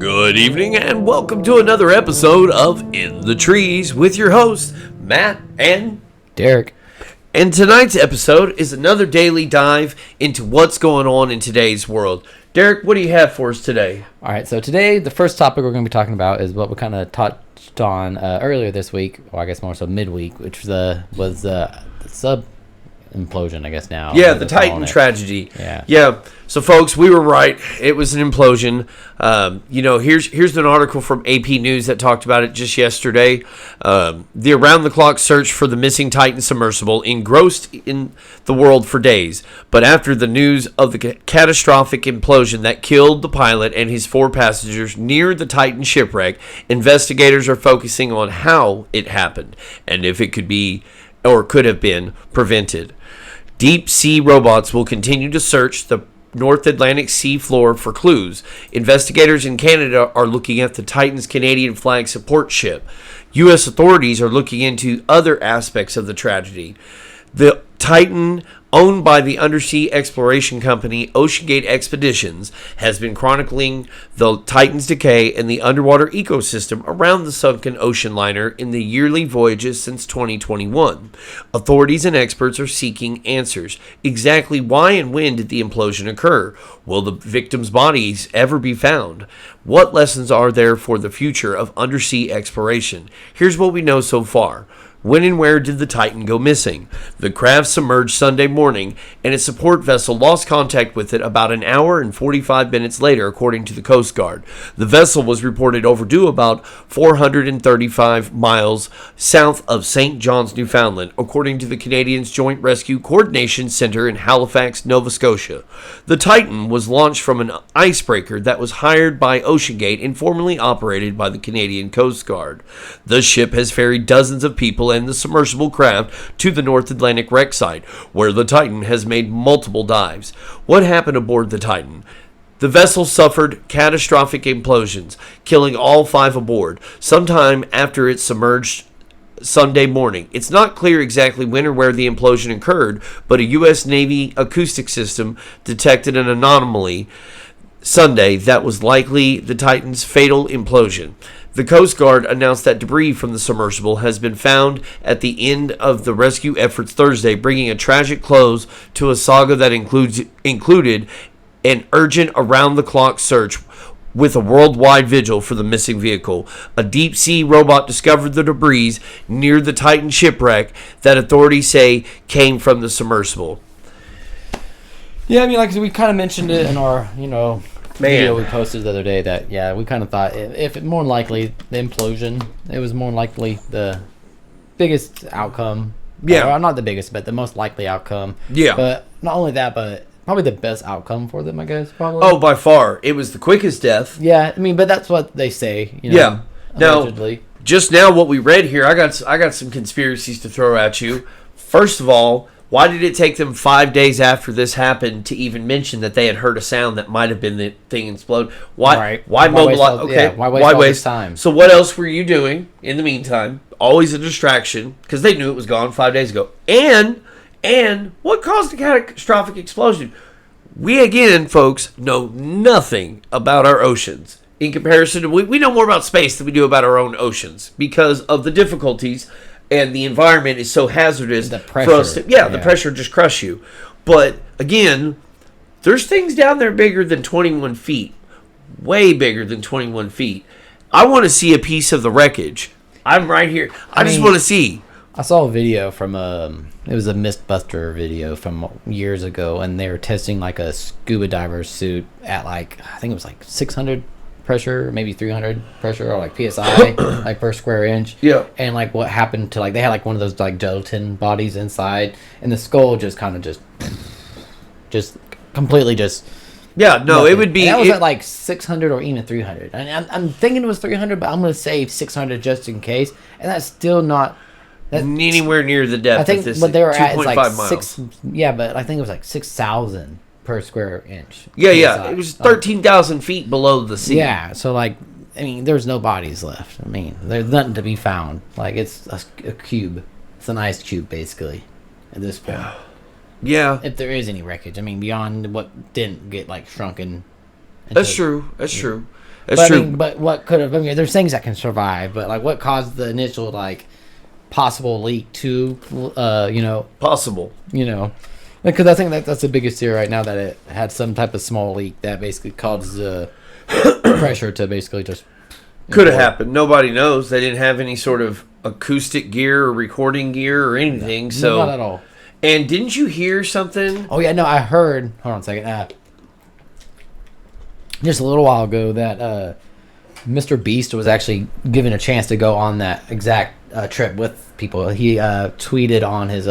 Good evening and welcome to another episode of In the Trees with your hosts, Matt and Derek. And tonight's episode is another daily dive into what's going on in today's world. Derek, what do you have for us today? All right, so today the first topic we're going to be talking about is what we kind of touched on earlier this week, or I guess more so midweek, which was the sub implosion, I guess now. Yeah, the Titan tragedy. Yeah. So, folks, we were right. It was an implosion. Here's an article from AP News that talked about it just yesterday. The around-the-clock search for the missing Titan submersible engrossed in the world for days. But after the news of the catastrophic implosion that killed the pilot and his 4 passengers near the Titan shipwreck, investigators are focusing on how it happened and if it could be or could have been prevented. Deep sea robots will continue to search the North Atlantic sea floor for clues. Investigators in Canada are looking at the Titan's Canadian flag support ship. U.S. authorities are looking into other aspects of the tragedy. The Titan, owned by the undersea exploration company OceanGate Expeditions, has been chronicling the Titan's decay and the underwater ecosystem around the sunken ocean liner in the yearly voyages since 2021. Authorities and experts are seeking answers. Exactly why and when did the implosion occur? Will the victims' bodies ever be found? What lessons are there for the future of undersea exploration? Here's what we know so far. When and where did the Titan go missing? The craft submerged Sunday morning, and its support vessel lost contact with it about an hour and 45 minutes later, according to the Coast Guard. The vessel was reported overdue about 435 miles south of St. John's, Newfoundland, according to the Canadians' Joint Rescue Coordination Center in Halifax, Nova Scotia. The Titan was launched from an icebreaker that was hired by OceanGate and formerly operated by the Canadian Coast Guard. The ship has ferried dozens of people and the submersible craft to the North Atlantic wreck site, where the Titan has made multiple dives. What happened aboard the Titan? The vessel suffered catastrophic implosions, killing all 5 aboard, sometime after it submerged Sunday morning. It's not clear exactly when or where the implosion occurred, but a U.S. Navy acoustic system detected an anomaly Sunday that was likely the Titan's fatal implosion. The Coast Guard announced that debris from the submersible has been found at the end of the rescue efforts Thursday, bringing a tragic close to a saga that included an urgent around-the-clock search with a worldwide vigil for the missing vehicle. A deep-sea robot discovered the debris near the Titan shipwreck that authorities say came from the submersible. Yeah, I mean, like we kind of mentioned it in our, video we posted the other day that, we kind of thought if it more likely the implosion, it was more likely the biggest outcome. Yeah. Or not the biggest, but the most likely outcome. Yeah. But not only that, but probably the best outcome for them, I guess, probably. Oh, by far. It was the quickest death. Yeah, I mean, but that's what they say, Yeah. allegedly. Now, just now what we read here, I got some conspiracies to throw at you. First of all, why did it take them 5 days after this happened to even mention that they had heard a sound that might have been the thing explode? Why mobilize? Okay, why waste all this time? So what else were you doing in the meantime? Always a distraction because they knew it was gone 5 days ago. And what caused the catastrophic explosion? We again, folks, know nothing about our oceans. In comparison to we know more about space than we do about our own oceans because of the difficulties. And the environment is so hazardous for us to, the pressure just crush you. But again, there's things down there bigger than 21 feet, way bigger than 21 feet. I want to see a piece of the wreckage. I'm right here. I just want to see. I saw a video from it was a Mythbuster video from years ago, and they were testing like a scuba diver suit at I think it was 600 pressure, maybe 300 pressure, or PSI, per square inch. Yeah. And what happened to they had one of those gelatin bodies inside, and the skull just kind of just completely just. Yeah, no, nothing. It would be. And that was at 600 or even 300. And I'm thinking it was 300, but I'm going to say 600 just in case. And that's still not. Anywhere near the depth. I think of this, what they were at is 2.5 6. Yeah, but I think it was 6,000 per square inch. Yeah. It was 13,000 feet below the sea. Yeah, so there's no bodies left. I mean, there's nothing to be found. It's a cube. It's an ice cube, basically, at this point. Yeah. If there is any wreckage. I mean, beyond what didn't get, shrunken. That's true. That's but, true. I mean, but what could have? I mean, there's things that can survive, but like, what caused the initial possible leak to, Possible. Because I think that's the biggest theory right now, that it had some type of small leak that basically caused the pressure to basically just. Could have happened. Nobody knows. They didn't have any sort of acoustic gear or recording gear or anything. So not at all. And didn't you hear something? Oh yeah, no, I heard. Hold on a second. Just a little while ago that Mr. Beast was actually given a chance to go on that exact trip with people. He tweeted on his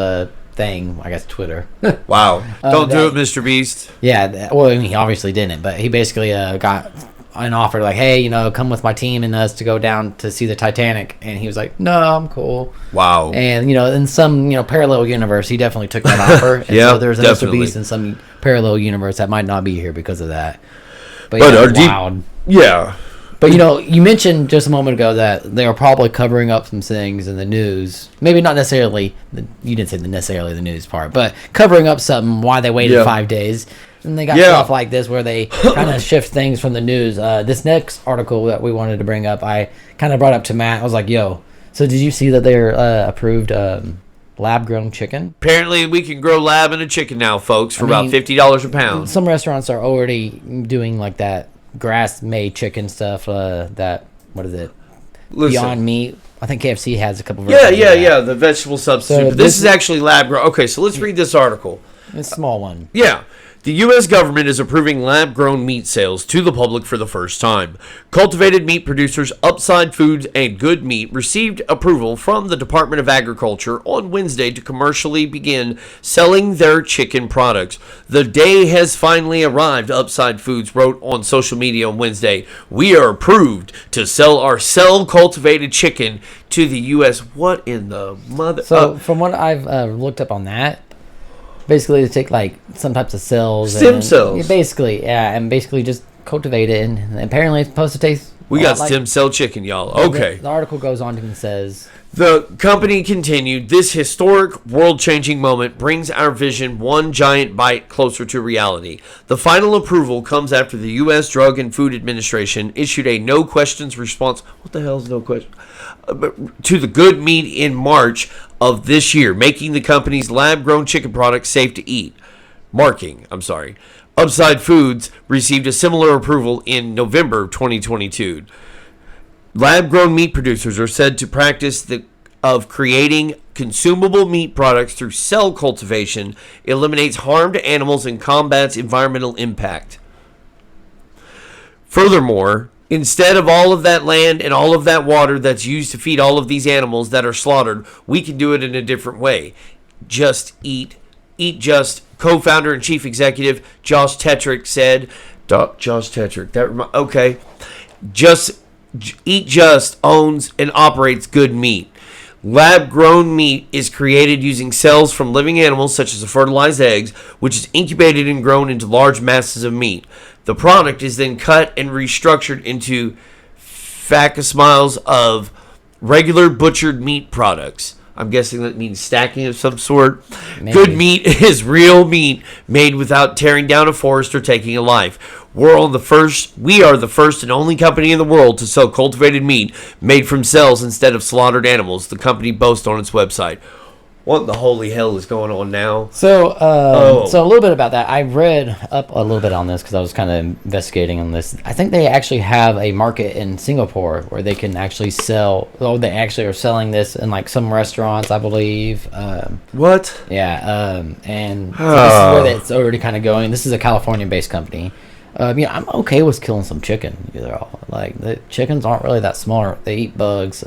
thing, I guess Twitter. Wow. Don't do it, Mr. Beast. Yeah, well, I mean, he obviously didn't, but he basically got an offer like, hey, come with my team and us to go down to see the Titanic, and he was like, no, I'm cool. Wow. And in some parallel universe, he definitely took that offer. And yeah, so there's a Mr. Beast in some parallel universe that might not be here because of that. But wild. Yeah. But you mentioned just a moment ago that they were probably covering up some things in the news. Maybe not necessarily. You didn't say necessarily the news part, but covering up something. Why they waited 5 days, and they got stuff like this where they kind of shift things from the news. This next article that we wanted to bring up, I kind of brought up to Matt. I was like, "Yo, so did you see that they're approved lab-grown chicken?" Apparently, we can grow lab in a chicken now, folks, for about $50 a pound. Some restaurants are already doing like that grass-made chicken stuff. What is it? Beyond Meat. I think KFC has a couple of Yeah, the vegetable substitute. So but this is actually lab grown. Okay, so let's read this article. It's a small one. Yeah. The U.S. government is approving lab-grown meat sales to the public for the first time. Cultivated meat producers Upside Foods and Good Meat received approval from the Department of Agriculture on Wednesday to commercially begin selling their chicken products. The day has finally arrived, Upside Foods wrote on social media on Wednesday. We are approved to sell our cell-cultivated chicken to the U.S. What in the mother... So, from what I've looked up on that, basically, to take some types of cells, stem cells, and basically just cultivate it, and apparently it's supposed to taste. We got stem cell chicken, y'all. Okay. The article goes on and says the company continued. This historic, world-changing moment brings our vision one giant bite closer to reality. The final approval comes after the U.S. Drug and Food Administration issued a no questions response. What the hell is no question? To the Good Meat in March of this year, making the company's lab-grown chicken products safe to eat. Upside Foods received a similar approval in November 2022. Lab-grown meat producers are said to practice of creating consumable meat products through cell cultivation, eliminates harm to animals, and combats environmental impact. Furthermore, instead of all of that land and all of that water that's used to feed all of these animals that are slaughtered, we can do it in a different way. Just eat just. Co-founder and chief executive Josh Tetrick said. Josh Tetrick. Okay. Eat Just owns and operates Good Meat. Lab-grown meat is created using cells from living animals such as fertilized eggs, which is incubated and grown into large masses of meat. The product is then cut and restructured into facsimiles of regular butchered meat products. I'm guessing that means stacking of some sort. Maybe. Good Meat is real meat made without tearing down a forest or taking a life. We are the first and only company in the world to sell cultivated meat made from cells instead of slaughtered animals, the company boasts on its website. What in the holy hell is going on now? So a little bit about that. I read up a little bit on this because I was kind of investigating on this. I think they actually have a market in Singapore where they can actually sell. Oh, they actually are selling this in some restaurants, I believe. What? Yeah. And so this is where it's already kind of going. This is a California-based company. I'm okay with killing some chicken. The chickens aren't really that smart. They eat bugs.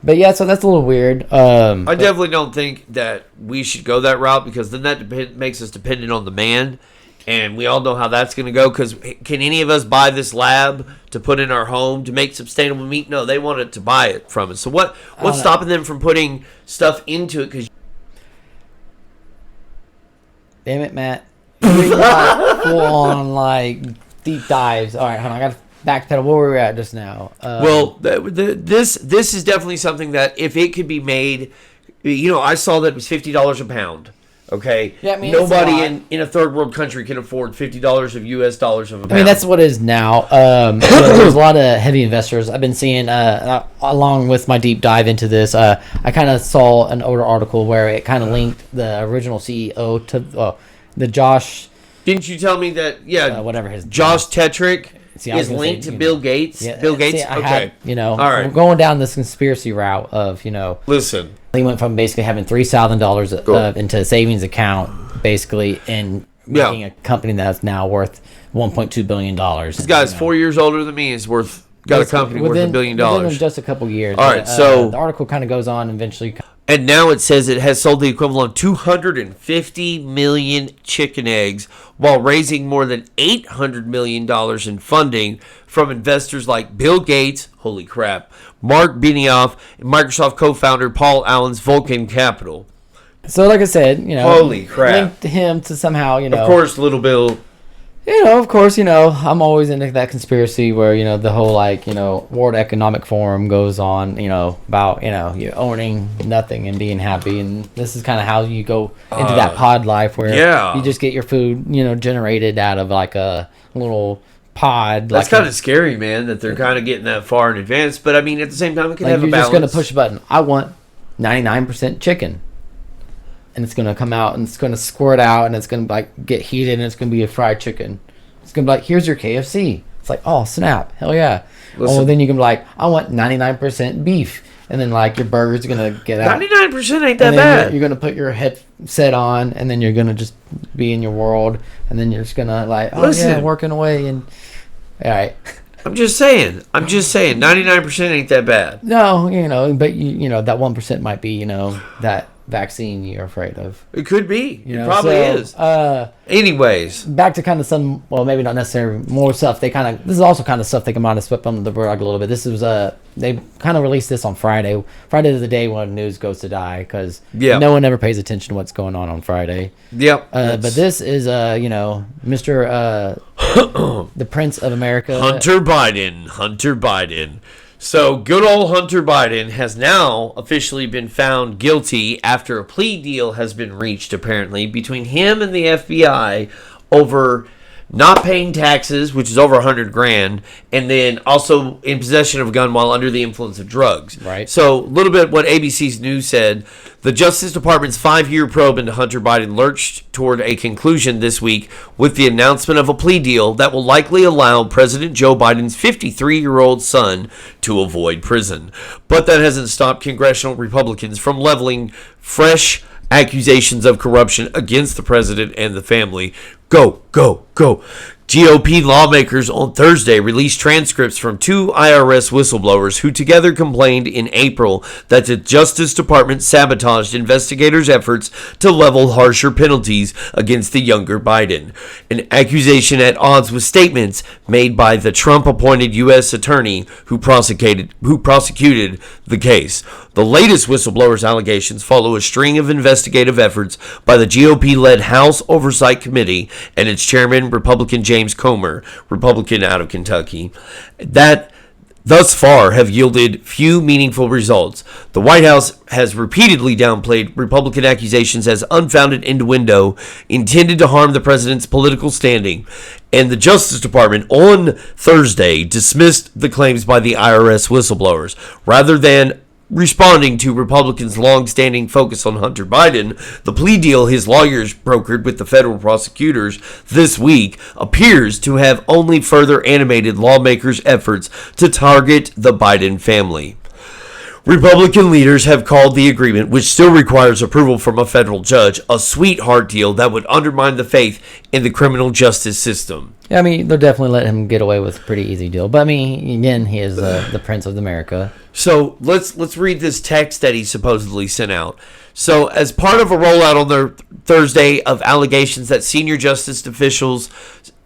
But yeah, so that's a little weird. I definitely don't think that we should go that route because then that makes us dependent on the man. And we all know how that's going to go because can any of us buy this lab to put in our home to make sustainable meat? No, they wanted to buy it from us. So what's stopping them from putting stuff into it? Cause damn it, Matt. We got full on deep dives. All right, hold on. I got to backpedal. Where were we at just now? This is definitely something that if it could be made, I saw that it was $50 a pound. Okay, Yeah, I mean, nobody it's a lot. in a third world country can afford $50 of U.S. dollars of a pound. I mean, that's what it is now. There's a lot of heavy investors. I've been seeing, along with my deep dive into this, I kind of saw an older article where it kind of linked the original CEO to the Josh. Didn't you tell me that? Yeah, Whatever his Josh Tetrick See, I was is gonna linked say, to Bill Gates. Yeah, Bill Gates. see, I Okay. had, All right. we're going down this conspiracy route of, Listen. he went from basically having $3,000 into a savings account, basically, and making a company that's now worth $1.2 billion. This guy's 4 years older than me. Is got a company worth $1 billion. Within just a couple years. All right, so the article kind of goes on eventually. And now it says it has sold the equivalent of 250 million chicken eggs while raising more than $800 million in funding from investors like Bill Gates, holy crap, Mark Benioff, and Microsoft co-founder Paul Allen's Vulcan Capital. So like I said, holy crap, linked him to somehow, Of course, little Bill. Of course, I'm always into that conspiracy where, the whole, World Economic Forum goes on, about, you owning nothing and being happy. And this is kind of how you go into that pod life where you just get your food, generated out of like a little pod. That's kind of scary, man, that they're kind of getting that far in advance. But, I mean, at the same time, it can have a balance. You're just going to push a button. I want 99% chicken. And it's going to come out and it's going to squirt out and it's going to get heated and it's going to be a fried chicken. It's going to be like, here's your KFC. It's like, oh, snap. Hell yeah. Listen, then you can be like, I want 99% beef. And then your burger's going to get out. 99% ain't that bad. You're going to put your headset on and then you're going to just be in your world. And then you're just going to working away. And all right. I'm just saying. 99% ain't that bad. No, but that 1% might be, that vaccine you're afraid of. It could be. It probably is. Anyways, back to kind of some, well, maybe not necessarily more stuff. This is also kind of stuff they might have swept under the rug a little bit. This was they kind of released this on Friday. Friday is the day when news goes to die because no one ever pays attention to what's going on Friday. Yep. But this is Mr. the Prince of America, Hunter Biden. So, good old Hunter Biden has now officially been found guilty after a plea deal has been reached, apparently, between him and the FBI over not paying taxes, which is over $100,000, and then also in possession of a gun while under the influence of drugs. Right. So, a little bit what ABC's News said. The Justice Department's 5-year probe into Hunter Biden lurched toward a conclusion this week with the announcement of a plea deal that will likely allow President Joe Biden's 53-year-old son to avoid prison. But that hasn't stopped congressional Republicans from leveling fresh accusations of corruption against the president and the family. Go, go, go. GOP lawmakers on Thursday released transcripts from 2 IRS whistleblowers who together complained in April that the Justice Department sabotaged investigators' efforts to level harsher penalties against the younger Biden, an accusation at odds with statements made by the Trump-appointed U.S. attorney who prosecuted the case. The latest whistleblowers' allegations follow a string of investigative efforts by the GOP-led House Oversight Committee and its chairman, Republican James Comer, Republican out of Kentucky, that thus far have yielded few meaningful results. The White House has repeatedly downplayed Republican accusations as unfounded innuendo intended to harm the president's political standing, and the Justice Department on Thursday dismissed the claims by the IRS whistleblowers. Rather than responding to Republicans' long-standing focus on Hunter Biden, the plea deal his lawyers brokered with the federal prosecutors this week appears to have only further animated lawmakers' efforts to target the Biden family. Republican leaders have called the agreement, which still requires approval from a federal judge, a sweetheart deal that would undermine the faith in the criminal justice system. Yeah, I mean, they're definitely letting him get away with a pretty easy deal. But, I mean, again, he is the Prince of America. So let's read this text that he supposedly sent out. So as part of a rollout on their Thursday of allegations that senior justice officials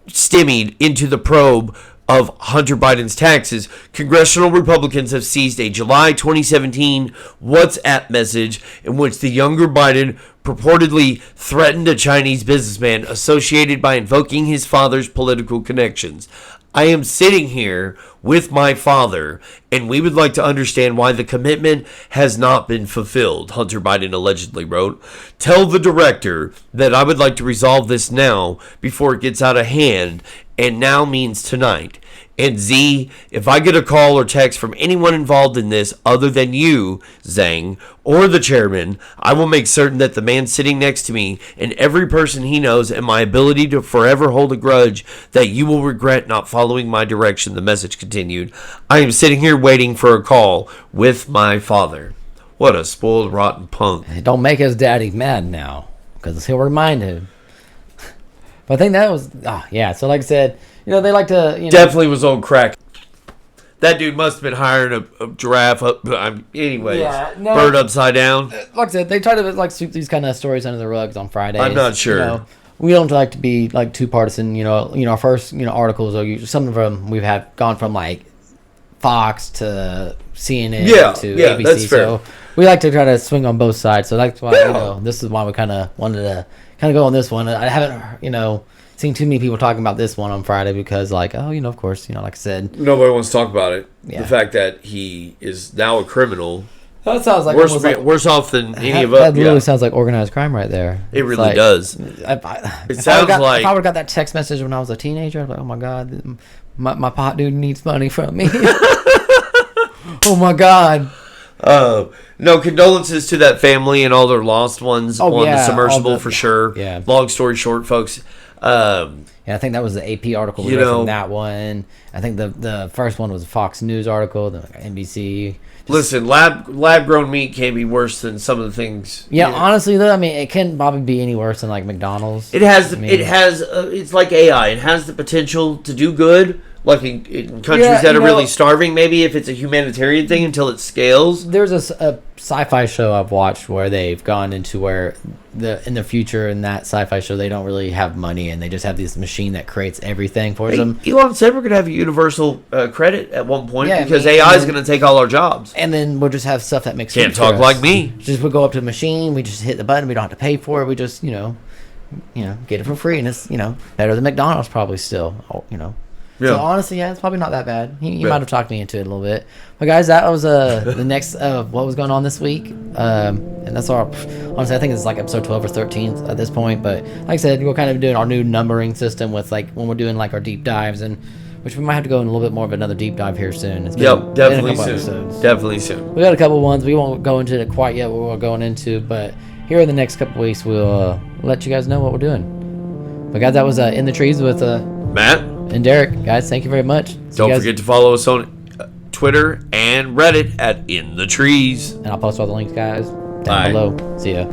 stymied into the probe of Hunter Biden's taxes, congressional Republicans have seized a July 2017 WhatsApp message in which the younger Biden purportedly threatened a Chinese businessman associated by invoking his father's political connections. I am sitting here with my father, and we would like to understand why the commitment has not been fulfilled, Hunter Biden allegedly wrote. Tell the director that I would like to resolve this now before it gets out of hand, and now means tonight. And Z, if I get a call or text from anyone involved in this other than you, Zhang, or the chairman, I will make certain that the man sitting next to me and every person he knows and my ability to forever hold a grudge that you will regret not following my direction, the message continued. I am sitting here waiting for a call with my father. What a spoiled, rotten punk. Don't make his daddy mad now, because he'll remind him. But I think that was, so like I said, they like to, Definitely was on crack. That dude must have been hiring a giraffe up. Anyways, bird upside down. Like I said, they try to sweep these kind of stories under the rugs on Fridays. I'm not sure. We don't like to be too partisan. Our first articles are some of them we've had gone from Fox to CNN to ABC. That's fair. So we like to try to swing on both sides. So that's why this is why we kind of wanted to go on this one. I haven't seen too many people talking about this one on Friday because of course, like I said, nobody wants to talk about it. Yeah. The fact that he is now a criminal. That sounds like worse off than any of us. That really sounds like organized crime right there. It really does. It sounds like if I would have got that text message when I was a teenager, I'd be like, oh my god, my pot dude needs money from me. Oh my god. No, condolences to that family and all their lost ones on the submersible for sure. Yeah. Long story short, folks. I think that was the AP article we read from that one. I think the first one was a Fox News article, the NBC. Listen, lab grown meat can't be worse than some of the things. Yeah, honestly though, it can't probably be any worse than McDonald's. It's like AI. It has the potential to do good. Like in countries that are really starving, maybe if it's a humanitarian thing until it scales. There's a sci-fi show I've watched where they've gone into where in the future in that sci-fi show they don't really have money and they just have this machine that creates everything for them. Elon said we're going to have a universal credit at one point because AI is going to take all our jobs. And then we'll just have stuff that makes sense. Can't talk like me. Just we'll go up to the machine, we just hit the button, we don't have to pay for it, we just get it for free, and it's better than McDonald's probably still. Yeah. So honestly, it's probably not that bad. He might have talked me into it a little bit. But guys, that was the next what was going on this week. And that's our, honestly, I think it's episode 12 or 13 at this point. But like I said, we're kind of doing our new numbering system with when we're doing our deep dives, and which we might have to go in a little bit more of another deep dive here soon. Definitely soon. Definitely soon. We got a couple ones. We won't go into it quite yet what we're going into, but here in the next couple weeks, we'll let you guys know what we're doing. But guys, that was In the Trees with Matt and Derek. Guys, thank you very much. Don't forget to follow us on Twitter and Reddit at In the Trees. And I'll post all the links, guys, down below. See ya.